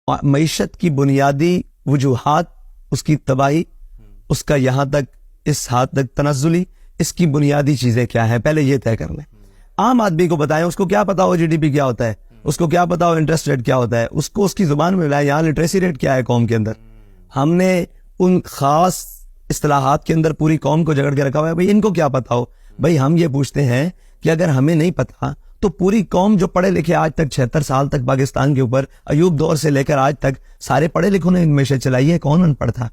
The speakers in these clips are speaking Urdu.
معیشت کی بنیادی وجوہات، اس کی تباہی، اس کا یہاں تک اس حد تک تنزلی، اس کی بنیادی چیزیں کیا ہیں پہلے یہ طے کر لیں. عام آدمی کو بتائیں، اس کو کیا پتا ہو GDP کیا ہوتا ہے، اس کو کیا پتا ہو انٹرسٹ ریٹ کیا ہوتا ہے، اس کو اس کی زبان میں ملائے یہاں لٹریسی ریٹ کیا ہے قوم کے اندر. ہم نے ان خاص اصطلاحات کے اندر پوری قوم کو جگڑ کے رکھا ہوا ہے. بھائی ان کو کیا پتا ہو؟ بھائی ہم یہ پوچھتے ہیں کہ اگر ہمیں نہیں پتا تو پوری قوم جو پڑھے لکھے آج تک 76 سال تک پاکستان کے اوپر ایوب دور سے لے کر آج تک سارے پڑھے لکھوں نے ان معیشت چلائی ہے. کون ان پڑھ تھا؟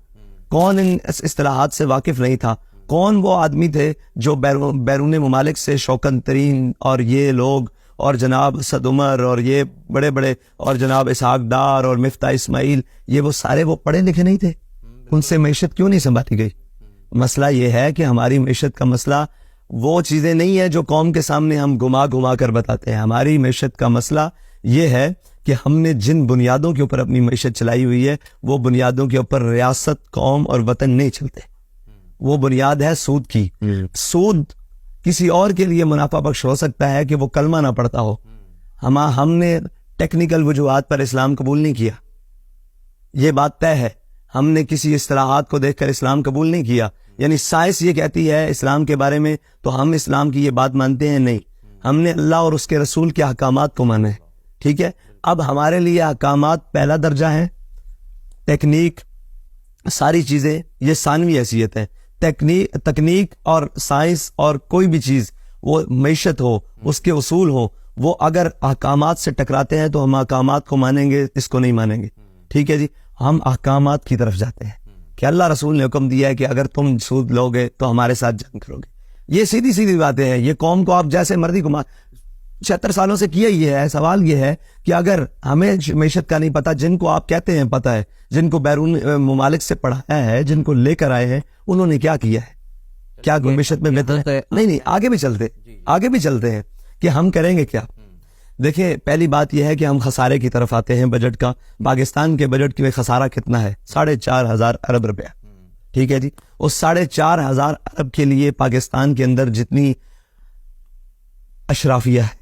کون ان اصطلاحات سے واقف نہیں تھا؟ کون وہ آدمی تھے جو بیرون ممالک سے شوکن ترین اور یہ لوگ اور جناب اسد عمر اور یہ بڑے بڑے اور جناب اسحاق ڈار اور مفتاح اسماعیل، یہ وہ سارے وہ پڑھے لکھے نہیں تھے؟ ان سے معیشت کیوں نہیں سنبھالی گئی؟ مسئلہ یہ ہے کہ ہماری معیشت کا مسئلہ وہ چیزیں نہیں ہے جو قوم کے سامنے ہم گھما کر بتاتے ہیں. ہماری معیشت کا مسئلہ یہ ہے کہ ہم نے جن بنیادوں کے اوپر اپنی معیشت چلائی ہوئی ہے وہ بنیادوں کے اوپر ریاست، قوم اور وطن نہیں چلتے. وہ بنیاد ہے سود کی. سود کسی اور کے لیے منافع بخش ہو سکتا ہے کہ وہ کلمہ نہ پڑھتا ہو. ہم نے ٹیکنیکل وجوہات پر اسلام قبول نہیں کیا، یہ بات طے ہے. ہم نے کسی اصطلاحات کو دیکھ کر اسلام قبول نہیں کیا. یعنی سائنس یہ کہتی ہے اسلام کے بارے میں تو ہم اسلام کی یہ بات مانتے ہیں؟ نہیں، ہم نے اللہ اور اس کے رسول کے احکامات کو مانا ہے. ٹھیک ہے، اب ہمارے لیے احکامات پہلا درجہ ہیں، ٹیکنیک ساری چیزیں یہ ثانوی حیثیت ہے. تکنیک اور سائنس اور کوئی بھی چیز، وہ معیشت ہو، اس کے اصول ہو، وہ اگر احکامات سے ٹکراتے ہیں تو ہم احکامات کو مانیں گے، اس کو نہیں مانیں گے. ٹھیک ہے جی، ہم احکامات کی طرف جاتے ہیں کہ اللہ رسول نے حکم دیا ہے کہ اگر تم سود لوگے تو ہمارے ساتھ جنگ کرو گے. یہ سیدھی سیدھی باتیں ہیں. یہ قوم کو آپ جیسے مرضی گھما 76 سالوں سے کیا یہ ہے. سوال یہ ہے کہ اگر ہمیں معیشت کا نہیں پتا، جن کو آپ کہتے ہیں پتا ہے، جن کو بیرون ممالک سے پڑھایا ہے، جن کو لے کر آئے ہیں، انہوں نے کیا کیا ہے؟ کیا معیشت میں بہتر ہے؟ نہیں، آگے بھی چلتے ہیں کہ ہم کریں گے کیا. دیکھیں، پہلی بات یہ ہے کہ ہم خسارے کی طرف آتے ہیں بجٹ کا. پاکستان کے بجٹ کی خسارہ کتنا ہے؟ 4,500 ارب روپیہ. ٹھیک ہے جی، اس 4,500 ارب کے لیے پاکستان کے اندر جتنی اشرافیہ ہے،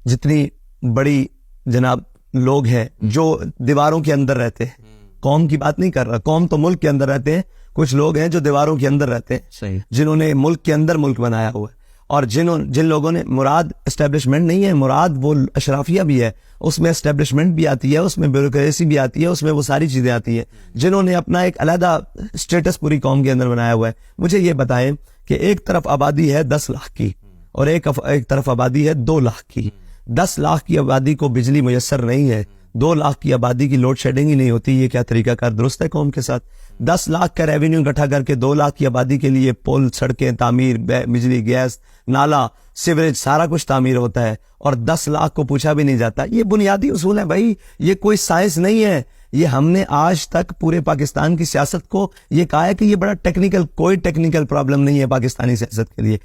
جتنی بڑی جناب لوگ ہیں جو دیواروں کے اندر رہتے ہیں، قوم کی بات نہیں کر رہا، قوم تو ملک کے اندر رہتے ہیں، کچھ لوگ ہیں جو دیواروں کے اندر رہتے ہیں، جنہوں نے ملک کے اندر ملک بنایا ہوا ہے، اور جن لوگوں نے، مراد اسٹیبلشمنٹ نہیں ہے، مراد وہ اشرافیہ بھی ہے، اس میں اسٹیبلشمنٹ بھی آتی ہے، اس میں بیوروکریسی بھی آتی ہے، اس میں وہ ساری چیزیں آتی ہیں، جنہوں نے اپنا ایک علیحدہ سٹیٹس پوری قوم کے اندر بنایا ہوا ہے. مجھے یہ بتائیں کہ ایک طرف آبادی ہے 10 لاکھ کی اور ایک طرف آبادی ہے 2 لاکھ کی. 10 لاکھ کی آبادی کو بجلی میسر نہیں ہے، 2 لاکھ کی آبادی کی لوڈ شیڈنگ ہی نہیں ہوتی. یہ کیا طریقہ کار درست ہے قوم کے ساتھ؟ 10 لاکھ کا ریونیو اکٹھا کر کے 2 لاکھ کی آبادی کے لیے پل، سڑکیں تعمیر، بجلی، گیس، نالا، سیوریج، سارا کچھ تعمیر ہوتا ہے، اور 10 لاکھ کو پوچھا بھی نہیں جاتا. یہ بنیادی اصول ہے بھائی، یہ کوئی سائنس نہیں ہے. یہ ہم نے آج تک پورے پاکستان کی سیاست کو یہ کہا ہے کہ یہ بڑا ٹیکنیکل، کوئی ٹیکنیکل پرابلم نہیں ہے پاکستانی سیاست کے لیے.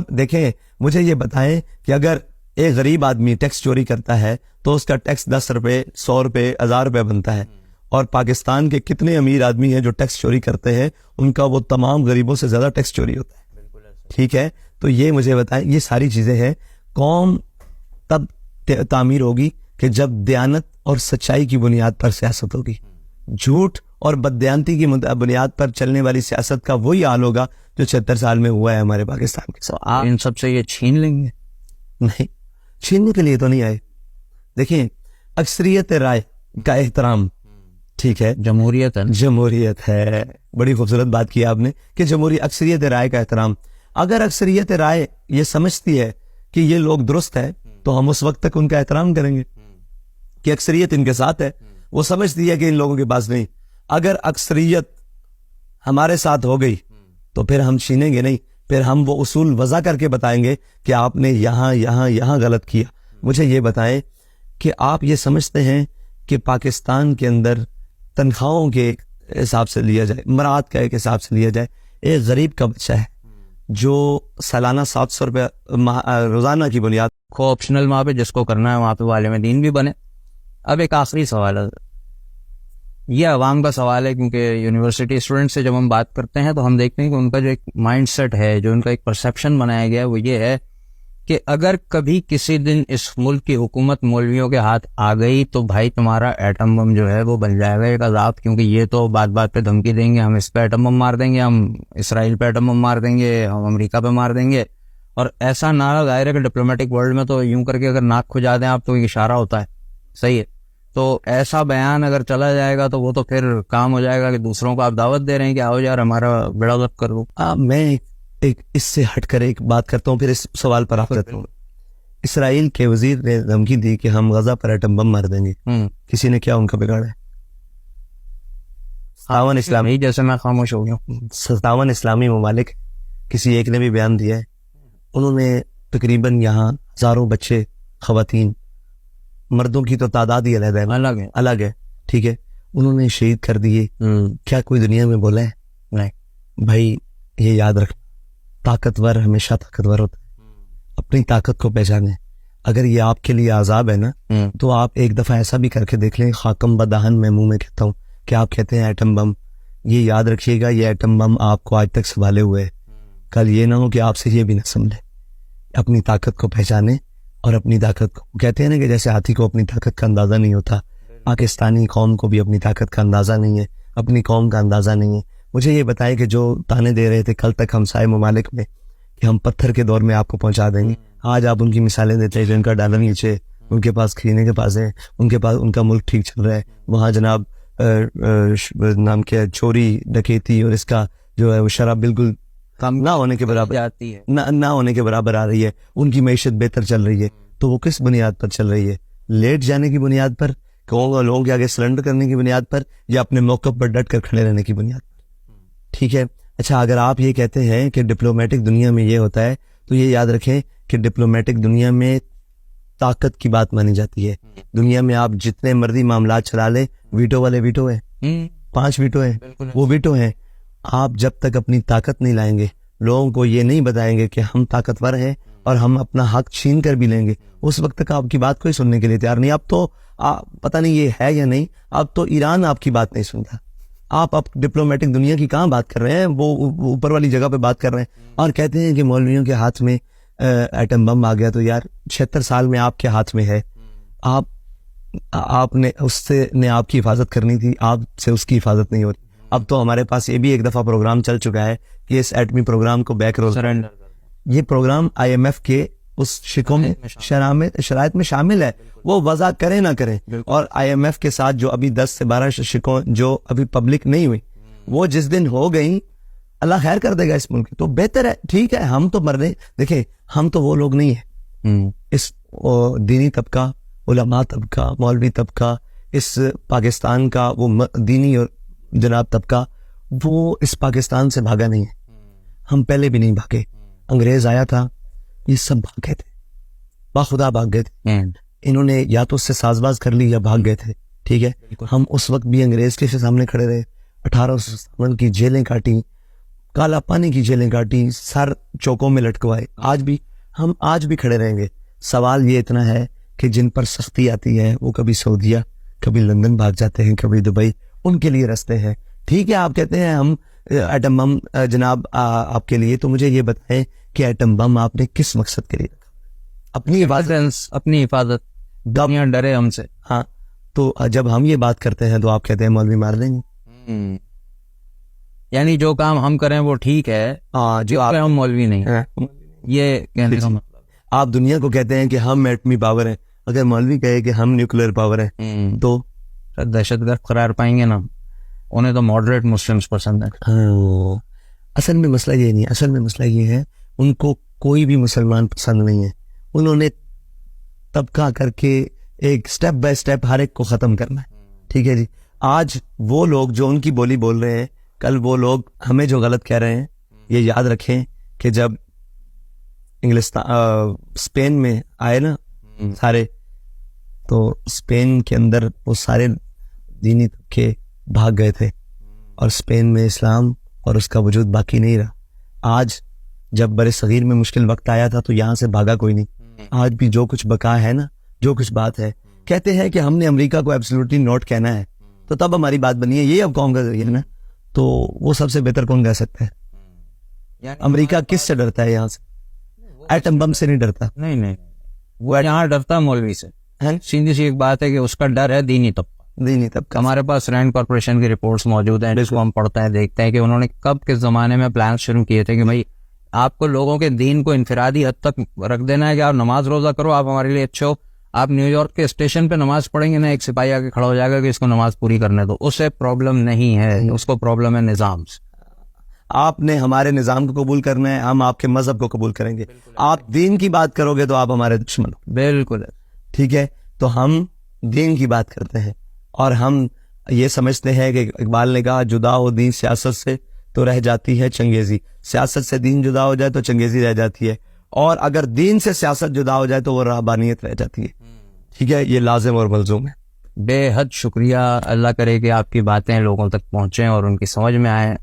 دیکھیں مجھے یہ بتائیں کہ اگر ایک غریب آدمی ٹیکس چوری کرتا ہے تو اس کا ٹیکس 10 روپے، 100 روپے، 1000 روپے بنتا ہے، اور پاکستان کے کتنے امیر آدمی ہیں جو ٹیکس چوری کرتے ہیں، ان کا وہ تمام غریبوں سے زیادہ ٹیکس چوری ہوتا ہے. ٹھیک ہے، تو یہ مجھے بتائیں، یہ ساری چیزیں ہیں. قوم تب تعمیر ہوگی کہ جب دیانت اور سچائی کی بنیاد پر سیاست ہوگی. جھوٹ اور بددیانتی کی بنیاد پر چلنے والی سیاست کا وہی حال ہوگا جو 76 سال میں ہوا ہے ہمارے پاکستان کے ساتھ. آپ ان سب سے یہ چھین لیں گے؟ نہیں، چھیننے کے لیے تو نہیں آئے. دیکھیں، اکثریت رائے کا احترام، ٹھیک ہے، جمہوریت ہے. بڑی خوبصورت بات کی آپ نے کہ اکثریت رائے کا احترام. اگر اکثریت رائے یہ سمجھتی ہے کہ یہ لوگ درست ہے تو ہم اس وقت تک ان کا احترام کریں گے کہ اکثریت ان کے ساتھ ہے. وہ سمجھتی ہے کہ ان لوگوں کے پاس نہیں. اگر اکثریت ہمارے ساتھ ہو گئی تو پھر ہم چھینیں گے نہیں، پھر ہم وہ اصول وضع کر کے بتائیں گے کہ آپ نے یہاں غلط کیا. مجھے یہ بتائیں کہ آپ یہ سمجھتے ہیں کہ پاکستان کے اندر تنخواہوں کے حساب سے لیا جائے، مراد کا ایک حساب سے لیا جائے، ایک غریب کا بچہ ہے جو سالانہ 700 روپے روزانہ کی بنیاد کو آپشنل وہاں پہ جس کو کرنا ہے وہاں پہ عالم دین بھی بنے. اب ایک آخری سوال ہے، یہ عوام کا سوال ہے، کیونکہ یونیورسٹی اسٹوڈنٹ سے جب ہم بات کرتے ہیں تو ہم دیکھتے ہیں کہ ان کا جو ایک مائنڈ سیٹ ہے، جو ان کا ایک پرسیپشن بنایا گیا ہے، وہ یہ ہے کہ اگر کبھی کسی دن اس ملک کی حکومت مولویوں کے ہاتھ آ گئی تو بھائی تمہارا ایٹم بم جو ہے وہ بن جائے گا ایک عذاب، کیونکہ یہ تو بات بات پہ دھمکی دیں گے، ہم اس پہ ایٹم بم مار دیں گے، ہم اسرائیل پہ ایٹم بم مار دیں گے، ہم امریکہ پہ مار دیں گے. اور ایسا نعرہ ظاہر ہے کہ ڈپلومیٹک ورلڈ میں تو یوں کر کے اگر ناک کھجا دیں آپ تو ایک اشارہ ہوتا ہے، صحیح ہے. تو ایسا بیان اگر چلا جائے گا تو وہ تو پھر کام ہو جائے گا کہ دوسروں کو آپ دعوت دے رہے ہیں کہ آؤ یار ہمارا بیڑا غرق کر دو. میں ایک اس سے ہٹ کر ایک بات کرتا ہوں، پھر اس سوال پر آپ کرتا ہوں. اسرائیل کے وزیر نے دھمکی دی کہ ہم غزہ پر ایٹم بم مار دیں گے. کسی نے کیا ان کا بگاڑا ہے؟ 57 اسلامی، جیسے میں خاموش ہو گیا. 57 اسلامی ممالک، کسی ایک نے بھی بیان دیا ہے؟ انہوں نے تقریباً یہاں ہزاروں بچے، خواتین، مردوں کی تو تعداد ہی علیحدہ ہے، الگ ہے، ٹھیک ہے، انہوں نے شہید کر دیے. کیا کوئی دنیا میں بولا ہے؟ نہیں. بھائی یہ یاد رکھنا، طاقتور ہمیشہ طاقتور ہوتا ہے. اپنی طاقت کو پہچانے. اگر یہ آپ کے لیے عذاب ہے نا تو آپ ایک دفعہ ایسا بھی کر کے دیکھ لیں. خاکم بدہن میں منہ میں کہتا ہوں کہ آپ کہتے ہیں ایٹم بم، یہ یاد رکھیے گا یہ ایٹم بم آپ کو آج تک سنبھالے ہوئے ہے. کل یہ نہ ہو کہ آپ سے یہ بھی نہ سنبھلے. اپنی طاقت کو پہچانے اور اپنی طاقت کو، کہتے ہیں نا کہ جیسے ہاتھی کو اپنی طاقت کا اندازہ نہیں ہوتا، پاکستانی قوم کو بھی اپنی طاقت کا اندازہ نہیں ہے، اپنی قوم کا اندازہ نہیں ہے. مجھے یہ بتائے کہ جو تانے دے رہے تھے کل تک ہمسائے ممالک میں کہ ہم پتھر کے دور میں آپ کو پہنچا دیں گے، آج آپ ان کی مثالیں دیتے ہیں جن کا ڈالر نیچے، ان کے پاس کھینے کے پاس ہے، ان کے پاس ان کا ملک ٹھیک چل رہا ہے. وہاں جناب نام کیا ہے، چوری ڈکیتی اور اس کا جو ہے وہ شراب بالکل نہ ہونے کے برابر جاتی ہے، نہ ہونے کے برابر آ رہی ہے. ان کی معیشت بہتر چل رہی ہے. تو وہ کس بنیاد پر چل رہی ہے؟ لیٹ جانے کی بنیاد پر، لوگوں کے آگے سرنڈر کرنے کی بنیاد پر، یا اپنے موقف پر ڈٹ کر کھڑے رہنے کی بنیاد پر؟ ٹھیک ہے. اچھا اگر آپ یہ کہتے ہیں کہ ڈپلومیٹک دنیا میں یہ ہوتا ہے تو یہ یاد رکھیں کہ ڈپلومیٹک دنیا میں طاقت کی بات مانی جاتی ہے. دنیا میں آپ جتنے مرضی معاملات چلا لیں، ویٹو والے ویٹو ہیں، 5 ویٹو ہیں، وہ ویٹو ہیں. آپ جب تک اپنی طاقت نہیں لائیں گے، لوگوں کو یہ نہیں بتائیں گے کہ ہم طاقتور ہیں اور ہم اپنا حق چھین کر بھی لیں گے، اس وقت تک آپ کی بات کوئی سننے کے لیے تیار نہیں. اب تو پتہ نہیں یہ ہے یا نہیں، اب تو ایران آپ کی بات نہیں سنتا. آپ اب ڈپلومیٹک دنیا کی کہاں بات کر رہے ہیں؟ وہ اوپر والی جگہ پہ بات کر رہے ہیں اور کہتے ہیں کہ مولویوں کے ہاتھ میں ایٹم بم آ گیا. تو یار 76 سال میں آپ کے ہاتھ میں ہے، آپ نے اس سے نے آپ کی حفاظت کرنی تھی، آپ سے اس کی حفاظت نہیں ہوتی. اب تو ہمارے پاس یہ بھی ایک دفعہ پروگرام چل چکا ہے کہ اس ایٹمی پروگرام کو بیک روز سرنڈر. یہ پروگرام IMF کے اس شکوں میں شرائط میں شامل ہے، وہ وضع کریں نہ کریں. اور IMF کے ساتھ جو ابھی 10 سے 12 شکوں جو ابھی پبلک نہیں ہوئی، وہ جس دن ہو گئیں اللہ خیر کر دے گا اس ملک. تو بہتر ہے، ٹھیک ہے. ہم تو مرنے، دیکھیں ہم تو وہ لوگ نہیں ہیں. اس دینی طبقہ، علماء طبقہ، مولوی طبقہ، اس پاکستان کا وہ دینی اور جناب طبقہ، وہ اس پاکستان سے بھاگا نہیں ہے. ہم پہلے بھی نہیں بھاگے. انگریز آیا تھا، یہ سب بھاگ گئے تھے، باخدا بھاگ گئے تھے. انہوں نے یا تو اس سے ساز باز کر لی یا بھاگ گئے تھے. ٹھیک ہے. ہم اس وقت بھی انگریز کے سامنے کھڑے رہے، 1857 کی جیلیں کاٹی، کالا پانی کی جیلیں کاٹی، سر چوکوں میں لٹکوائے. ہم آج بھی کھڑے رہیں گے. سوال یہ اتنا ہے کہ جن پر سختی آتی ہے وہ کبھی سعودیہ، کبھی لندن بھاگ جاتے ہیں، کبھی دبئی. ان کے لیے رستے ہیں. ٹھیک ہے. آپ کہتے ہیں ہم ایٹم بم جناب آپ کے لیے، تو مجھے یہ بتائیں کہ ایٹم بم آپ نے کس مقصد کے لیے رکھا؟ اپنی حفاظت. دنیا ڈرے ہم سے. ہاں. تو جب ہم یہ بات کرتے ہیں تو آپ کہتے ہیں مولوی مار دیں گے. یعنی جو کام ہم کریں وہ ٹھیک ہے، جو ہم مولوی نہیں. یہ کہنے کا مطلب آپ دنیا کو کہتے ہیں کہ ہم ایٹمی پاور ہیں، اگر مولوی کہے کہ ہم نیوکلیر پاور ہیں تو دہشت گرد قرار پائیں گے نا. انہیں تو ماڈریٹ مسلمز پسند ہے. اصل میں مسئلہ یہ نہیں، اصل میں مسئلہ یہ ہے ان کو کوئی بھی مسلمان پسند نہیں ہے. انہوں نے طبقہ کر کے ایک سٹیپ بائی سٹیپ ہر ایک کو ختم کرنا ہے. ٹھیک ہے جی. آج وہ لوگ جو ان کی بولی بول رہے ہیں، کل وہ لوگ ہمیں جو غلط کہہ رہے ہیں. یہ یاد رکھیں کہ جب اسپین میں آئے نا سارے، تو اسپین کے اندر وہ سارے دینی طبقے بھاگ گئے تھے اور اسپین میں اسلام اور اس کا وجود باقی نہیں رہا. آج جب بر صغیر میں مشکل وقت آیا تھا تو یہاں سے بھاگا کوئی نہیں. آج بھی جو کچھ بقا ہے نا، جو کچھ بات ہے، کہتے ہیں کہ ہم نے امریکہ کو ایبسولوٹلی نوٹ کہنا ہے تو تب ہماری بات بنی ہے. یہ اب قوم کا ذریعہ ہے نا، تو وہ سب سے بہتر کون کہہ سکتا ہے؟ امریکہ کس سے ڈرتا ہے یہاں سے؟ ایٹم بم سے نہیں ڈرتا نہیں نہیں وہ یہاں ڈرتا مولوی سے. سیدھی سی ایک بات ہے کہ اس کا ڈر ہے دینی طبقہ. دینی طبقہ. ہمارے پاس رینڈ کارپوریشن کی رپورٹس موجود ہیں جس کو ہم پڑھتے ہیں دیکھتے ہیں کہ انہوں نے کب کس زمانے میں پلان شروع کیے تھے کہ بھائی آپ کو لوگوں کے دین کو انفرادی حد تک رکھ دینا ہے کہ آپ نماز روزہ کرو, آپ ہمارے لیے اچھے ہو. آپ نیو یارک کے اسٹیشن پہ نماز پڑھیں گے نا, ایک سپاہی آ کے کھڑا ہو جائے گا کہ اس کو نماز پوری کرنے دو. اسے پرابلم نہیں ہے, اس کو پرابلم ہے نظام سے. آپ نے ہمارے نظام کو قبول کرنا ہے, ہم آپ کے مذہب کو قبول کریں گے. آپ دین کی بات کرو گے تو آپ ہمارے دشمن ہو. بالکل ٹھیک ہے, تو ہم دین کی بات کرتے ہیں اور ہم یہ سمجھتے ہیں کہ اقبال نے کہا جدا ہو دین سیاست سے تو رہ جاتی ہے چنگیزی. سیاست سے دین جدا ہو جائے تو چنگیزی رہ جاتی ہے, اور اگر دین سے سیاست جدا ہو جائے تو وہ رہبانیت رہ جاتی ہے. ٹھیک ہے, یہ لازم اور ملزوم ہے. بے حد شکریہ. اللہ کرے کہ آپ کی باتیں لوگوں تک پہنچیں اور ان کی سمجھ میں آئیں.